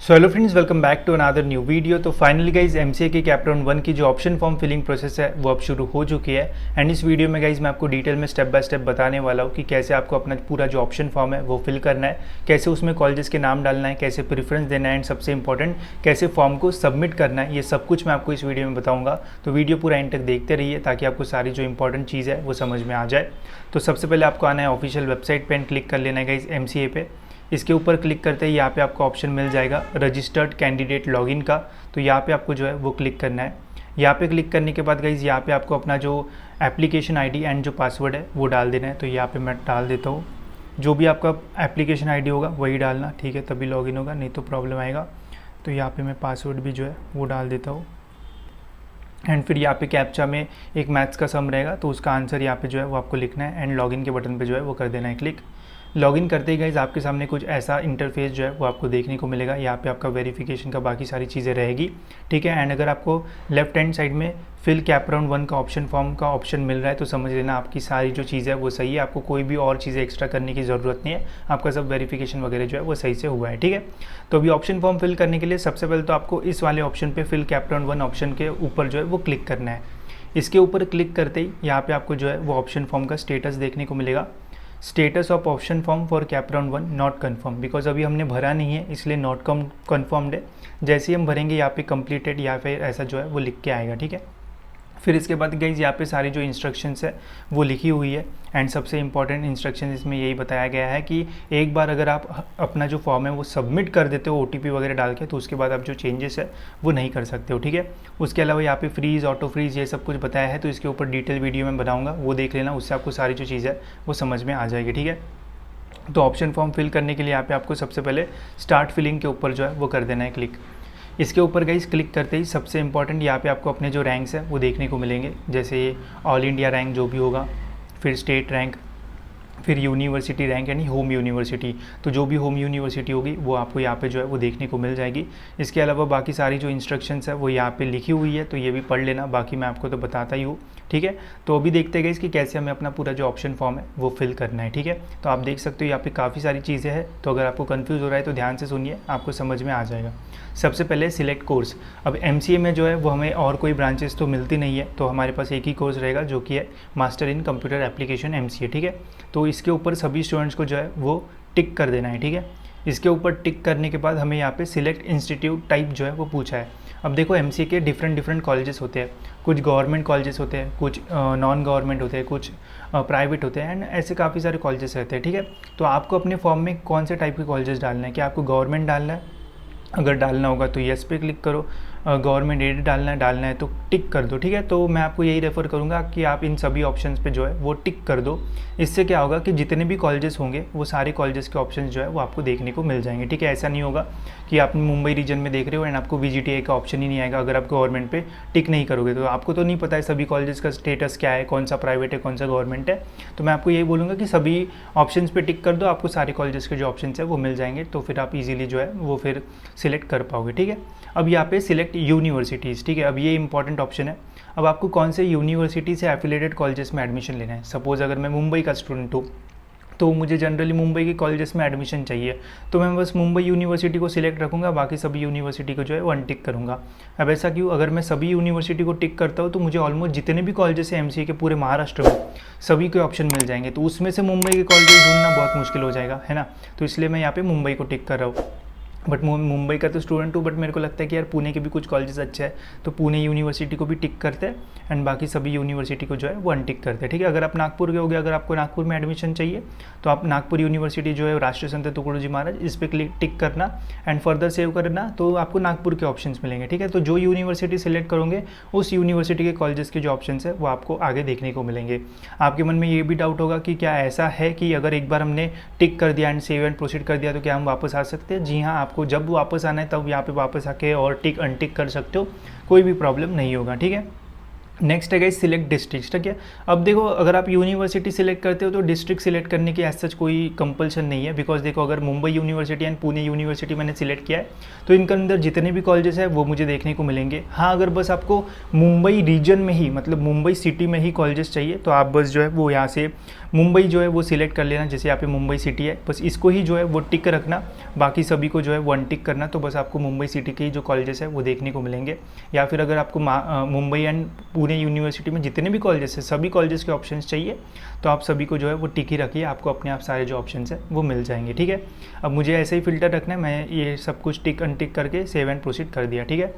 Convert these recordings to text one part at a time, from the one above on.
So hello friends, welcome back to another new video. तो finally guys MCA के cap round 1 की जो option form filling process है वो अब शुरू हो चुकी है। एंड इस वीडियो में गाइज मैं आपको डिटेल में स्टेप बाय स्टेप बताने वाला हूँ कि कैसे आपको अपना पूरा जो ऑप्शन फॉर्म है वो फिल करना है, कैसे उसमें कॉलेजेस के नाम डालना है, कैसे प्रेफरेंस देना है, एंड सबसे इंपॉर्टेंट कैसे फॉर्म को सबमिट करना है। ये सब कुछ मैं आपको इस वीडियो में बताऊँगा। तो वीडियो पूरा एंड तक देखते रहिए ताकि आपको सारी जो इंपॉर्टेंट चीज़ है वो समझ में आ जाए। तो सबसे पहले आपको आना है ऑफिशियल वेबसाइट पर एंड क्लिक कर लेना है गाइज एमसीए पे। इसके ऊपर क्लिक करते ही यहाँ पे आपको ऑप्शन मिल जाएगा रजिस्टर्ड कैंडिडेट लॉगिन का। तो यहाँ पे आपको जो है वो क्लिक करना है। यहाँ पे क्लिक करने के बाद गाइज यहाँ पे आपको अपना जो एप्लीकेशन आईडी एंड जो पासवर्ड है वो डाल देना है। तो यहाँ पे मैं डाल देता हूँ, जो भी आपका एप्लीकेशन आईडी होगा वही डालना, ठीक है, तभी लॉगिन होगा, नहीं तो प्रॉब्लम आएगा। तो यहाँ पर मैं पासवर्ड भी जो है वो डाल देता हूँ। एंड फिर यहाँ पे कैप्चा में एक मैथ्स का सम रहेगा, तो उसका आंसर यहाँ पे जो है वो आपको लिखना है एंड लॉगिन के बटन पे जो है वो कर देना है क्लिक। लॉगिन करते ही गाइज आपके सामने कुछ ऐसा इंटरफेस जो है वो आपको देखने को मिलेगा। यहाँ पे आपका वेरिफिकेशन का बाकी सारी चीज़ें रहेगी, ठीक है। एंड अगर आपको लेफ्ट हैंड साइड में फिल कैप राउंड 1 का ऑप्शन फॉर्म का ऑप्शन मिल रहा है तो समझ लेना आपकी सारी जो चीज़ है वो सही है। आपको कोई भी और चीज़ें एक्स्ट्रा करने की ज़रूरत नहीं है, आपका सब वेरिफिकेशन वगैरह जो है वो सही से हुआ है, ठीक है। तो अभी ऑप्शन फॉर्म फिल करने के लिए सबसे पहले तो आपको इस वाले ऑप्शन पे फिल कैप राउंड 1 ऑप्शन के ऊपर जो है वो क्लिक करना है। इसके ऊपर क्लिक करते ही यहाँ पे आपको जो है वो ऑप्शन फॉर्म का स्टेटस देखने को मिलेगा। Status of option form for cap round 1 not confirm, because अभी हमने भरा नहीं है इसलिए नॉट कन्फर्म्ड है। जैसे ही हम भरेंगे यहाँ पे कंप्लीटेड या फिर ऐसा जो है वो लिख के आएगा, ठीक है। फिर इसके बाद गाइज यहाँ पे सारी जो इंस्ट्रक्शंस है वो लिखी हुई है। एंड सबसे इंपॉर्टेंट इंस्ट्रक्शन इसमें यही बताया गया है कि एक बार अगर आप अपना जो फॉर्म है वो सबमिट कर देते हो ओटीपी वगैरह डाल के, तो उसके बाद आप जो चेंजेस है वो नहीं कर सकते हो, ठीक है। उसके अलावा यहाँ पे फ्रीज़, ऑटो फ्रीज़, ये सब कुछ बताया है, तो इसके ऊपर डिटेल वीडियो में बनाऊँगा, वो देख लेना, उससे आपको सारी जो चीज़ है वो समझ में आ जाएगी, ठीक है। तो ऑप्शन फॉर्म फिल करने के लिए यहाँ पे आपको सबसे पहले स्टार्ट फिलिंग के ऊपर जो है वो कर देना है क्लिक। इसके ऊपर गाइस क्लिक करते ही सबसे इंपॉर्टेंट यहाँ पे आपको अपने जो रैंक्स हैं वो देखने को मिलेंगे, जैसे ऑल इंडिया रैंक जो भी होगा, फिर स्टेट रैंक, फिर यूनिवर्सिटी रैंक यानी होम यूनिवर्सिटी। तो जो भी होम यूनिवर्सिटी होगी वो आपको यहाँ पे जो है वो देखने को मिल जाएगी। इसके अलावा बाकी सारी जो इंस्ट्रक्शंस है वो यहाँ पे लिखी हुई है, तो ये भी पढ़ लेना, बाकी मैं आपको तो बताता ही हूँ, ठीक है। तो अभी देखते गए इसकी कैसे हमें अपना पूरा जो ऑप्शन फॉर्म है वो फिल करना है, ठीक है। तो आप देख सकते हो यहाँ पे काफ़ी सारी चीज़ें हैं, तो अगर आपको कन्फ्यूज़ हो रहा है तो ध्यान से सुनिए, आपको समझ में आ जाएगा। सबसे पहले सिलेक्ट कोर्स। अब एमसीए में जो है वो हमें और कोई ब्रांचेस तो मिलती नहीं है, तो हमारे पास एक ही कोर्स रहेगा जो कि है master in computer application MCA, ठीक है। तो इसके ऊपर सभी स्टूडेंट्स को जो है वो टिक कर देना है, ठीक है। इसके ऊपर टिक करने के बाद हमें यहाँ पे सिलेक्ट इंस्टीट्यूट टाइप जो है वो पूछा है। अब देखो एमसीए के डिफरेंट कॉलेजेस होते हैं, कुछ गवर्नमेंट कॉलेजेस होते हैं, कुछ नॉन गवर्नमेंट होते हैं, कुछ प्राइवेट होते हैं, एंड ऐसे काफ़ी सारे कॉलेजेस रहते हैं, ठीक है। तो आपको अपने फॉर्म में कौन से टाइप के कॉलेजेस डालना है, क्या आपको गवर्नमेंट डालना है, अगर डालना होगा तो येस पे क्लिक करो, गवर्नमेंट एडेड डालना है तो टिक कर दो, ठीक है। तो मैं आपको यही रेफ़र करूँगा कि आप इन सभी ऑप्शंस पे जो है वो टिक कर दो। इससे क्या होगा कि जितने भी कॉलेजेस होंगे वो सारे कॉलेजेस के ऑप्शंस जो है वो आपको देखने को मिल जाएंगे, ठीक है। ऐसा नहीं होगा कि आप मुंबई रीजन में देख रहे हो एंड आपको VGTI का ऑप्शन ही नहीं आएगा अगर आप गवर्नमेंट पे टिक नहीं करोगे, तो आपको तो नहीं पता है सभी कॉलेजेस का स्टेटस क्या है, कौन सा प्राइवेट है, कौन सा गवर्नमेंट है। तो मैं आपको यही बोलूँगा कि सभी ऑप्शंस पे टिक कर दो, आपको सारे कॉलेजेस के जो ऑप्शन है वो मिल जाएंगे, तो फिर आप ईजिली जो है वो फिर सिलेक्ट कर पाओगे, ठीक है। अब यहाँ पे सिलेक्ट यूनिवर्सिटीज़, ठीक है। अब ये इंपॉर्टेंट ऑप्शन है। अब आपको कौन से यूनिवर्सिटी से एफिलेटेड कॉलेजेस में एडमिशन लेना है। सपोज़ अगर मैं मुंबई का स्टूडेंट हूँ तो मुझे जनरली मुंबई के कॉलेजेस में एडमिशन चाहिए, तो मैं बस मुंबई यूनिवर्सिटी को सिलेक्ट रखूँगा, बाकी सभी यूनिवर्सिटी को जो है वो अनटिक करूँगा। अब ऐसा क्यों, अगर मैं सभी यूनिवर्सिटी को टिक करता हूँ तो मुझे ऑलमोस्ट जितने भी कॉलेजेस हैं एमसीए के पूरे महाराष्ट्र में सभी के ऑप्शन मिल जाएंगे, तो उसमें से मुंबई के कॉलेजेस ढूंढना बहुत मुश्किल हो जाएगा, है ना। तो इसलिए मैं यहाँ पर मुंबई को टिक कर रहा हूँ। बट मुंबई का तो स्टूडेंट हूँ, बट मेरे को लगता है कि यार पुणे के भी कुछ कॉलेजेस अच्छे हैं, तो पुणे यूनिवर्सिटी को भी टिक करते हैं एंड बाकी सभी यूनिवर्सिटी को जो है वो अनटिक करते हैं, ठीक है। अगर आप नागपुर के हो गए, अगर आपको नागपुर में एडमिशन चाहिए तो आप नागपुर यूनिवर्सिटी जो है राष्ट्रीय संत तुकडोजी महाराज, इस पर टिक करना एंड फर्दर सेव करना, तो आपको नागपुर के ऑप्शन मिलेंगे, ठीक है। तो जो यूनिवर्सिटी सेलेक्ट करोगे उस यूनिवर्सिटी के कॉलेजेस के जो ऑप्शन है वो आपको आगे देखने को मिलेंगे। आपके मन में ये भी डाउट होगा कि क्या ऐसा है कि अगर एक बार हमने टिक कर दिया एंड सेव एंड प्रोसीड कर दिया तो क्या हम वापस आ सकते हैं। जी हाँ, आपको जब वापस आना है तब यहाँ पे वापस आके और टिक अनटिक कर सकते हो, कोई भी प्रॉब्लम नहीं होगा, ठीक है। नेक्स्ट है गाइस सिलेक्ट डिस्ट्रिक्ट, ठीक है। अब देखो अगर आप यूनिवर्सिटी सिलेक्ट करते हो तो डिस्ट्रिक्ट सिलेक्ट करने की एज सच कोई कंपल्शन नहीं है, बिकॉज देखो अगर Mumbai university and Pune university मैंने सिलेक्ट किया है तो इनके अंदर जितने भी कॉलेजेस है वो मुझे देखने को मिलेंगे। हाँ, अगर बस आपको मुंबई रीजन में ही, मतलब मुंबई सिटी में ही कॉलेजेस चाहिए तो आप बस जो है वो यहाँ से मुंबई जो है वो सिलेक्ट कर लेना, जैसे यहाँ पे मुंबई सिटी है, बस इसको ही जो है वो टिक रखना, बाकी सभी को जो है वो अनटिक करना। तो बस आपको मुंबई सिटी के ही जो कॉलेजेस है वो देखने को मिलेंगे। या फिर अगर आपको मुंबई एंड पुणे यूनिवर्सिटी में जितने भी कॉलेजेस है सभी कॉलेजेस के ऑप्शंस चाहिए तो आप सभी को जो है वो टिक ही रखिए, आपको अपने आप सारे जो ऑप्शंस है वो मिल जाएंगे। ठीक है, अब मुझे ऐसे ही फिल्टर रखना है, मैं ये सब कुछ टिक अनटिक करके सेव एंड प्रोसीड कर दिया। ठीक है,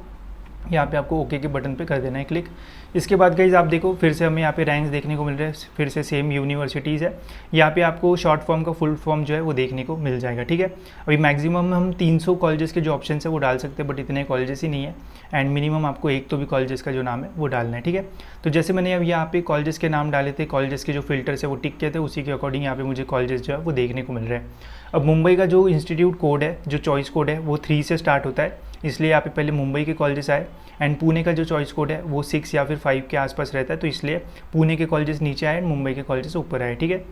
यहाँ पे आपको ओके के बटन पे कर देना है क्लिक। इसके बाद गाइस आप देखो फिर से हमें यहाँ पे रैंक्स देखने को मिल रहे हैं, फिर से सेम यूनिवर्सिटीज़ है। यहाँ पे आपको शॉर्ट फॉर्म का फुल फॉर्म जो है वो देखने को मिल जाएगा। ठीक है, अभी मैक्सिमम हम 300 कॉलेजेस के जो ऑप्शन है वो डाल सकते हैं, बट इतने कॉलेजेस ही नहीं है, एंड मिनिमम आपको एक तो भी कॉलेजेस का जो नाम है वो डालना है। ठीक है, तो जैसे मैंने अब यहाँ पे कॉलेजेस के नाम डाले थे, कॉलेजेस के जो फिल्टर्स है वो टिक किए थे, उसी के अकॉर्डिंग यहाँ पे मुझे कॉलेजेस जो है वो देखने को मिल रहे हैं। अब मुंबई का जो इंस्टीट्यूट कोड है, जो चॉइस कोड है वो 3 से स्टार्ट होता है, इसलिए यहाँ पे पहले मुंबई के कॉलेजेस आए। एंड पुणे का जो चॉइस कोड है वो 6 या फिर 5 के आसपास रहता है, तो इसलिए पुणे के कॉलेजेस नीचे आए, मुंबई के कॉलेजेस ऊपर आए। ठीक है,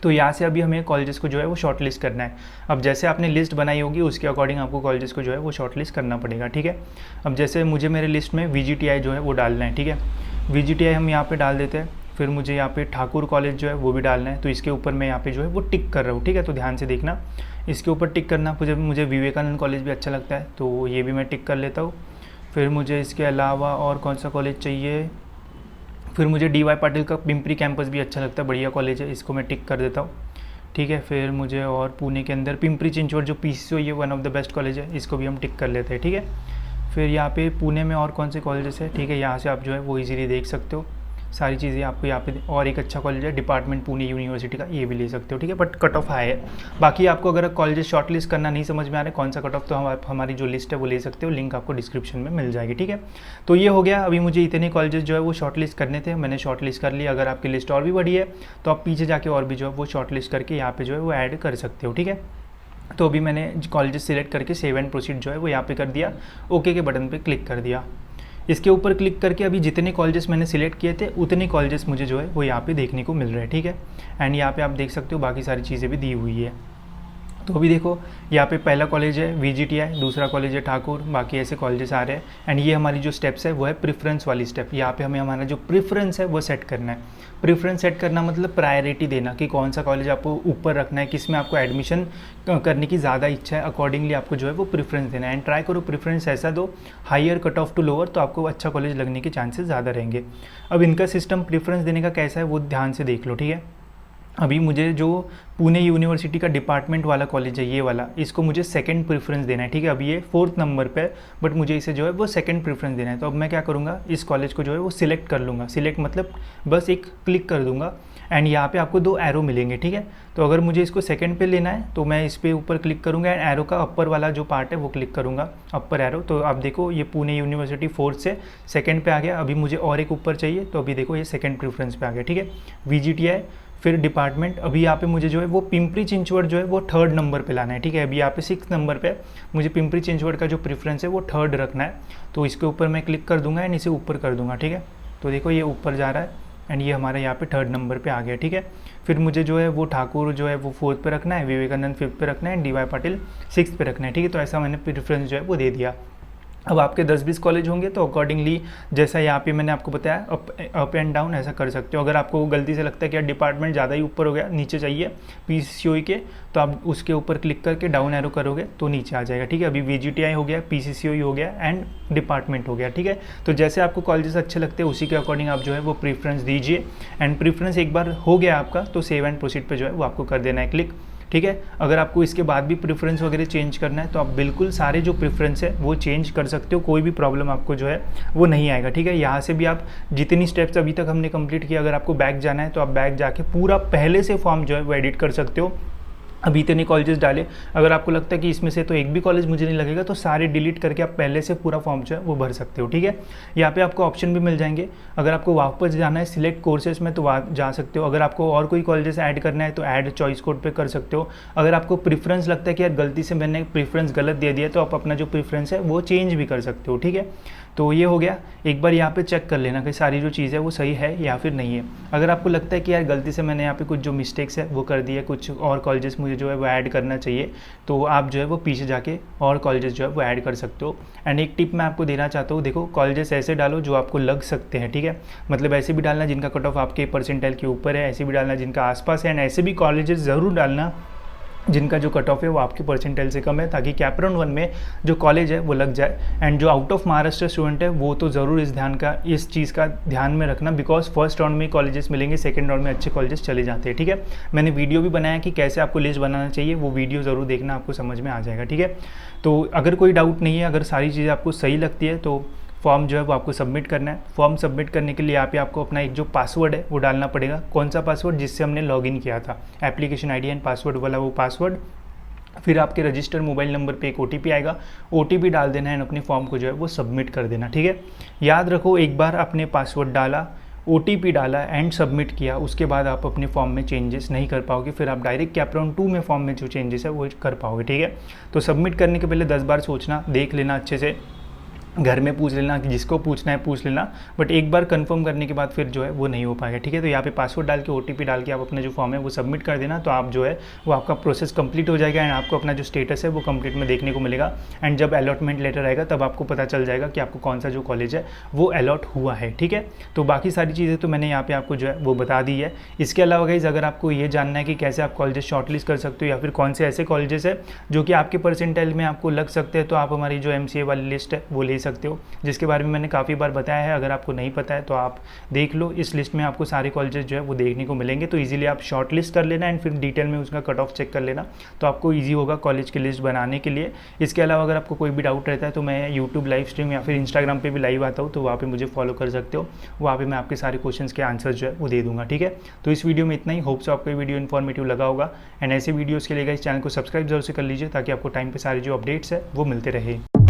तो यहाँ से अभी हमें कॉलेजेस को जो है वो शॉर्ट लिस्ट करना है। अब जैसे आपने लिस्ट बनाई होगी उसके अकॉर्डिंग आपको कॉलेजेस को जो है वो शॉर्ट लिस्ट करना पड़ेगा। ठीक है, अब जैसे मुझे मेरे लिस्ट में VGTI जो है वो डालना है। ठीक है, VGTI हम यहाँ पे डाल देते हैं, फिर मुझे यहाँ पे ठाकुर कॉलेज जो है वो भी डालना है, तो इसके ऊपर मैं यहाँ पे जो है वो टिक कर रहा हूँ। ठीक है, तो ध्यान से देखना, इसके ऊपर टिक करना। मुझे विवेकानंद कॉलेज भी अच्छा लगता है, तो ये भी मैं टिक कर लेता हूँ। फिर मुझे इसके अलावा और कौन सा कॉलेज चाहिए, फिर मुझे DY पाटिल का पिंपरी कैंपस भी अच्छा लगता है, बढ़िया कॉलेज है, इसको मैं टिक कर देता हूँ। ठीक है, फिर मुझे और पुणे के अंदर पिंपरी चिंचवड जो PCO ये one of the best college है, इसको भी हम टिक कर लेते हैं। ठीक है, फिर यहाँ पे पुणे में और कौन से कॉलेजेस है, ठीक है, यहाँ से आप जो है वो इजीली देख सकते हो सारी चीज़ें आपको यहाँ पे। और एक अच्छा कॉलेज है डिपार्टमेंट पुणे यूनिवर्सिटी का, ये भी ले सकते हो। ठीक है, बट कट ऑफ हाई है। बाकी आपको अगर कॉलेजेस शॉर्ट लिस्ट करना नहीं समझ में आ रहा है कौन सा कट ऑफ, तो हम हमारी जो लिस्ट है वो ले सकते हो, लिंक आपको डिस्क्रिप्शन में मिल जाएगी। ठीक है, तो ये हो गया। अभी मुझे इतने कॉलेजेस जो है वो शॉर्ट लिस्ट करने थे, मैंने शॉर्ट लिस्ट कर लिया। अगर आपकी लिस्ट और भी बड़ी है तो आप पीछे जाके और भी जो है वो शॉर्ट लिस्ट करके यहाँ पे जो है वो ऐड कर सकते हो। ठीक है, तो अभी मैंने कॉलेजेस सिलेक्ट करके सेव एंड प्रोसीड जो है वो यहाँ पे कर दिया, ओके के बटन पे क्लिक कर दिया। इसके ऊपर क्लिक करके अभी जितने कॉलेजेस मैंने सिलेक्ट किए थे उतने कॉलेजेस मुझे जो है वो यहाँ पे देखने को मिल रहे हैं। ठीक है, एंड यहाँ पे आप देख सकते हो बाकी सारी चीज़ें भी दी हुई है। तो अभी देखो यहाँ पे पहला कॉलेज है VGTI, दूसरा कॉलेज है ठाकुर, बाकी ऐसे कॉलेजेस आ रहे हैं। एंड ये हमारी जो स्टेप्स है वो है प्रेफरेंस वाली स्टेप। यहाँ पे हमें हमारा जो प्रेफरेंस है वो सेट करना है। प्रेफरेंस सेट करना मतलब प्रायोरिटी देना कि कौन सा कॉलेज आपको ऊपर रखना है, किस में आपको एडमिशन करने की ज़्यादा इच्छा है, अकॉर्डिंगली आपको जो है वो प्रेफरेंस देना है। एंड ट्राई करो प्रेफरेंस ऐसा दो higher cut off to lower, तो आपको अच्छा कॉलेज लगने के चांसेस ज़्यादा रहेंगे। अब इनका सिस्टम प्रेफरेंस देने का कैसा है वो ध्यान से देख लो। ठीक है, अभी मुझे जो पुणे यूनिवर्सिटी का डिपार्टमेंट वाला कॉलेज है ये वाला, इसको मुझे सेकंड प्रेफरेंस देना है। ठीक है, अभी ये 4th नंबर पे है, बट मुझे इसे जो है वो सेकंड प्रेफरेंस देना है। तो अब मैं क्या करूँगा, इस कॉलेज को जो है वो सिलेक्ट कर लूँगा। सिलेक्ट मतलब बस एक क्लिक कर दूँगा एंड यहाँ पे आपको 2 एरो मिलेंगे। ठीक है, तो अगर मुझे इसको सेकंड पे लेना है तो मैं इस पर ऊपर क्लिक करूँगा एंड एरो का अपर वाला जो पार्ट है वो क्लिक करूँगा, अपर एरो। तो आप देखो ये पुणे यूनिवर्सिटी 4th से सेकंड पे आ गया। अभी मुझे और एक ऊपर चाहिए, तो अभी देखो ये सेकंड प्रेफरेंस पे आ गया। ठीक है, VGTI फिर डिपार्टमेंट। अभी यहाँ पे मुझे जो है वो पिंपरी चिंचवड जो है वो 3rd नंबर पे लाना है। ठीक है, अभी यहाँ पे 6th नंबर पे मुझे पिंपरी चिंचवड का जो प्रेफरेंस है वो 3rd रखना है, तो इसके ऊपर मैं क्लिक कर दूंगा एंड इसे ऊपर कर दूंगा। ठीक है, तो देखो ये ऊपर जा रहा है एंड ये हमारे यहाँ पे 3rd नंबर पे आ गया। ठीक है, फिर मुझे जो है वो ठाकुर जो है वो 4th पे रखना है, विवेकानंद 5th पे रखना है एंड DY पाटिल 6th पे रखना है। ठीक है, तो ऐसा मैंने प्रेफरेंस जो है वो दे दिया। अब आपके 10-20 कॉलेज होंगे तो अकॉर्डिंगली जैसा यहाँ पे मैंने आपको बताया अप एंड डाउन ऐसा कर सकते हो। अगर आपको गलती से लगता है कि यार डिपार्टमेंट ज़्यादा ही ऊपर हो गया, नीचे चाहिए PCOE के, तो आप उसके ऊपर क्लिक करके डाउन एरो करोगे तो नीचे आ जाएगा। ठीक है, अभी VGTI हो गया, PCCOE हो गया एंड डिपार्टमेंट हो गया। ठीक है, तो जैसे आपको कॉलेजेस अच्छे लगते हैं उसी के अकॉर्डिंग आप जो है वो प्रेफरेंस दीजिए। एंड प्रेफरेंस एक बार हो गया आपका तो सेव एंड प्रोसीड पे जो है वो आपको कर देना है क्लिक। ठीक है, अगर आपको इसके बाद भी प्रेफरेंस वगैरह चेंज करना है तो आप बिल्कुल सारे जो प्रेफरेंस है वो चेंज कर सकते हो, कोई भी प्रॉब्लम आपको जो है वो नहीं आएगा। ठीक है, यहाँ से भी आप जितनी स्टेप्स अभी तक हमने कंप्लीट किया, अगर आपको बैक जाना है तो आप बैक जाके पूरा पहले से फॉर्म जो है वो एडिट कर सकते हो। अभी इतने कॉलेजेस डाले, अगर आपको लगता है कि इसमें से तो एक भी कॉलेज मुझे नहीं लगेगा तो सारे डिलीट करके आप पहले से पूरा फॉर्म जो है वो भर सकते हो। ठीक है, यहाँ पे आपको ऑप्शन भी मिल जाएंगे, अगर आपको वापस जाना है सिलेक्ट कोर्सेज में तो वहाँ जा सकते हो। अगर आपको और कोई कॉलेजेस ऐड करना है तो ऐड चॉइस कोड पे कर सकते हो। अगर आपको प्रेफरेंस लगता है कि यार गलती से मैंने प्रेफरेंस गलत दे दिया तो आप अपना जो प्रेफरेंस है वो चेंज भी कर सकते हो। ठीक है, तो ये हो गया। एक बार यहाँ पे चेक कर लेना कि सारी जो चीज़ है वो सही है या फिर नहीं है। अगर आपको लगता है कि यार गलती से मैंने यहाँ पे कुछ जो मिस्टेक्स है वो कर दी है, कुछ और कॉलेजेस मुझे जो है वो ऐड करना चाहिए, तो आप जो है वो पीछे जाके और कॉलेजेस जो है वो ऐड कर सकते हो। एंड एक टिप मैं आपको देना चाहता हूँ, देखो कॉलेजेस ऐसे डालो जो आपको लग सकते हैं, ठीक है। मतलब ऐसे भी डालना जिनका कट ऑफ आपके परसेंटाइल के ऊपर है, ऐसे भी डालना जिनका आसपास है, एंड ऐसे भी कॉलेजेस ज़रूर डालना जिनका जो कट ऑफ है वो आपके परसेंटाइल से कम है, ताकि कैपराउंड 1 में जो कॉलेज है वो लग जाए। एंड जो आउट ऑफ महाराष्ट्र स्टूडेंट है वो तो ज़रूर इस चीज़ का ध्यान में रखना, बिकॉज फर्स्ट राउंड में कॉलेजेस मिलेंगे, सेकंड राउंड में अच्छे कॉलेजेस चले जाते हैं, ठीक है। मैंने वीडियो भी बनाया कि कैसे आपको लिस्ट बनाना चाहिए, वो वीडियो ज़रूर देखना, आपको समझ में आ जाएगा, ठीक है। तो अगर कोई डाउट नहीं है, अगर सारी चीज़ें आपको सही लगती है तो फॉर्म जो है वो आपको सबमिट करना है। फॉर्म सबमिट करने के लिए यहाँ पे आपको अपना एक जो पासवर्ड है वो डालना पड़ेगा। कौन सा पासवर्ड? जिससे हमने लॉगिन किया था, एप्लीकेशन आईडी एंड पासवर्ड वाला वो पासवर्ड। फिर आपके रजिस्टर्ड मोबाइल नंबर पे एक OTP आएगा, OTP डाल देना है, अपने फॉर्म को जो है वो सबमिट कर देना, ठीक है। याद रखो, एक बार आपने पासवर्ड डाला, OTP डाला एंड सबमिट किया, उसके बाद आप अपने फॉर्म में चेंजेस नहीं कर पाओगे, फिर आप डायरेक्ट कैपराउंड 2 में फॉर्म में जो चेंजेस है वो कर पाओगे, ठीक है। तो सबमिट करने के पहले 10 बार सोचना, देख लेना अच्छे से, घर में पूछ लेना, कि जिसको पूछना है पूछ लेना, बट एक बार कंफर्म करने के बाद फिर जो है वो नहीं हो पाएगा, ठीक है। तो यहाँ पे पासवर्ड डाल के OTP डाल के आप अपना जो फॉर्म है वो सबमिट कर देना, तो आप जो है वो आपका प्रोसेस कंप्लीट हो जाएगा एंड आपको अपना जो स्टेटस है वो कंप्लीट में देखने को मिलेगा। एंड जब अलॉटमेंट लेटर आएगा तब आपको पता चल जाएगा कि आपको कौन सा जो कॉलेज है वो अलॉट हुआ है, ठीक है। तो बाकी सारी चीज़ें तो मैंने यहाँ पे आपको जो है वो बता दी है। इसके अलावा गाइस, अगर आपको ये जानना है कि कैसे आप कॉलेजेस शॉर्टलिस्ट कर सकते हो या फिर कौन से ऐसे कॉलेजेस है जो कि आपके परसेंटाइल में आपको लग सकते हैं, तो आप हमारी जो MCA वाली लिस्ट है वो ले सकते हो, जिसके बारे में मैंने काफ़ी बार बताया है। अगर आपको नहीं पता है तो आप देख लो, इस लिस्ट में आपको सारे कॉलेजेस जो है वो देखने को मिलेंगे, तो इजीली आप शॉर्ट लिस्ट कर लेना एंड फिर डिटेल में उसका कट ऑफ चेक कर लेना, तो आपको इजी होगा कॉलेज की लिस्ट बनाने के लिए। इसके अलावा अगर आपको कोई भी डाउट रहता है तो मैं यूट्यूब लाइव स्ट्रीम या फिर इंस्टाग्राम पे भी लाइव आता हूँ, तो वहाँ पे मुझे फॉलो कर सकते हो, वहाँ पे मैं आपके सारे क्वेश्चंस के आंसर जो है वो दे दूँगा, ठीक है। तो इस वीडियो में इतना ही, होप सो आपको ये वीडियो इन्फॉर्मेटिव लगा होगा। एंड ऐसे वीडियोज़ के लिए इस चैनल को सब्सक्राइब जरूर से कर लीजिए, ताकि आपको टाइम पर सारे जो अपडेट्स है वो मिलते रहे।